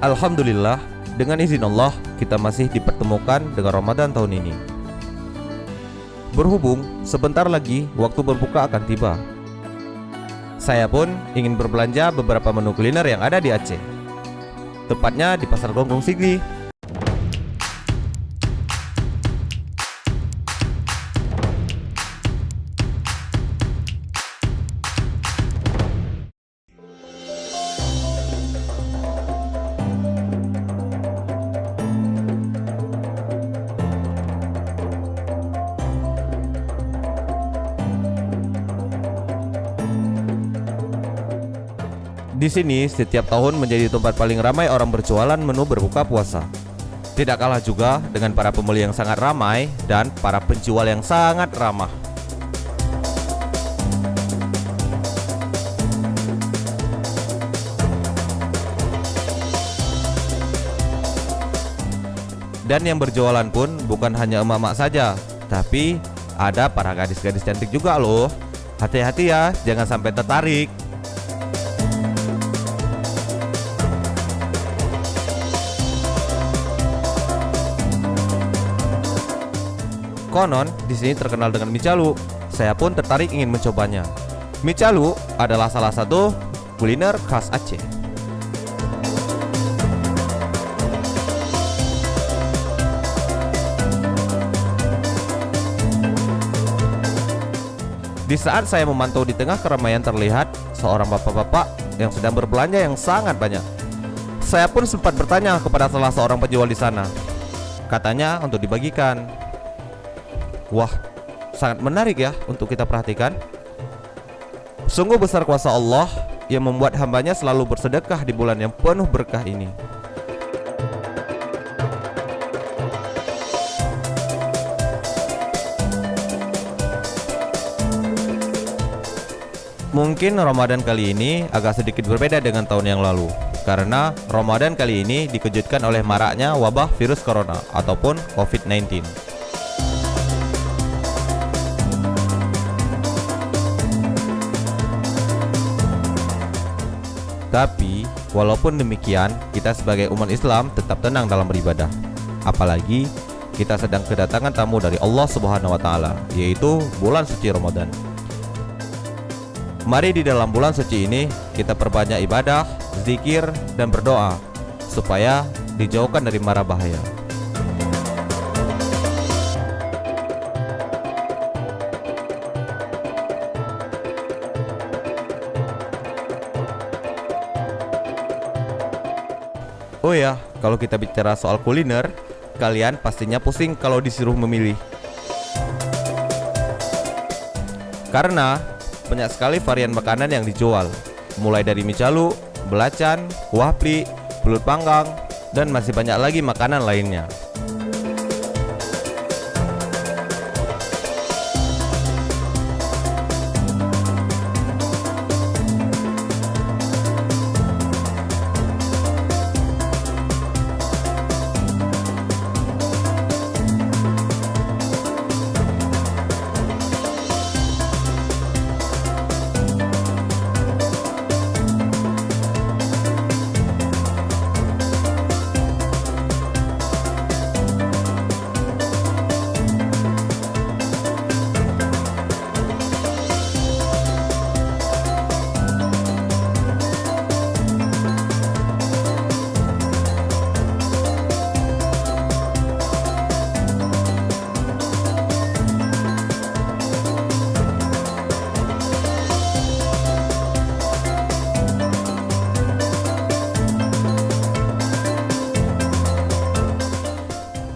Alhamdulillah, dengan izin Allah, kita masih dipertemukan dengan Ramadan tahun ini. Berhubung sebentar lagi waktu berbuka akan tiba, saya pun ingin berbelanja beberapa menu kuliner yang ada di Aceh, tepatnya di Pasar Gonggong Sigli. Di sini setiap tahun menjadi tempat paling ramai orang berjualan menu berbuka puasa. Tidak kalah juga dengan para pembeli yang sangat ramai dan para penjual yang sangat ramah. Dan yang berjualan pun bukan hanya emak-emak saja, tapi ada para gadis-gadis cantik juga loh. Hati-hati ya, jangan sampai tertarik. Konon di sini terkenal dengan mie calu. Saya pun tertarik ingin mencobanya. Mie calu adalah salah satu kuliner khas Aceh. Di saat saya memantau di tengah keramaian terlihat seorang bapak-bapak yang sedang berbelanja yang sangat banyak. Saya pun sempat bertanya kepada salah seorang penjual di sana. Katanya untuk dibagikan. Wah, sangat menarik ya untuk kita perhatikan. Sungguh besar kuasa Allah yang membuat hambanya selalu bersedekah di bulan yang penuh berkah ini. Mungkin Ramadan kali ini agak sedikit berbeda dengan tahun yang lalu, karena Ramadan kali ini dikejutkan oleh maraknya wabah virus corona ataupun COVID-19. Tapi, walaupun demikian, kita sebagai umat Islam tetap tenang dalam beribadah. Apalagi kita sedang kedatangan tamu dari Allah Subhanahu wa taala, yaitu bulan suci Ramadan. Mari di dalam bulan suci ini kita perbanyak ibadah, zikir, dan berdoa supaya dijauhkan dari mara bahaya. Oh ya, kalau kita bicara soal kuliner, kalian pastinya pusing kalau disuruh memilih. Karena banyak sekali varian makanan yang dijual, mulai dari mie calu, belacan, kuah pli, belut panggang, dan masih banyak lagi makanan lainnya.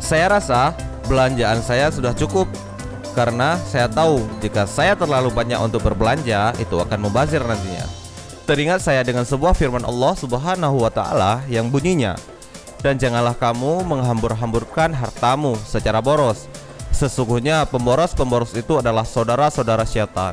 Saya rasa belanjaan saya sudah cukup, karena saya tahu jika saya terlalu banyak untuk berbelanja itu akan membazir nantinya. Teringat saya dengan sebuah firman Allah Subhanahu wa taala yang bunyinya, "Dan janganlah kamu menghambur-hamburkan hartamu secara boros. Sesungguhnya pemboros-pemboros itu adalah saudara-saudara syaitan."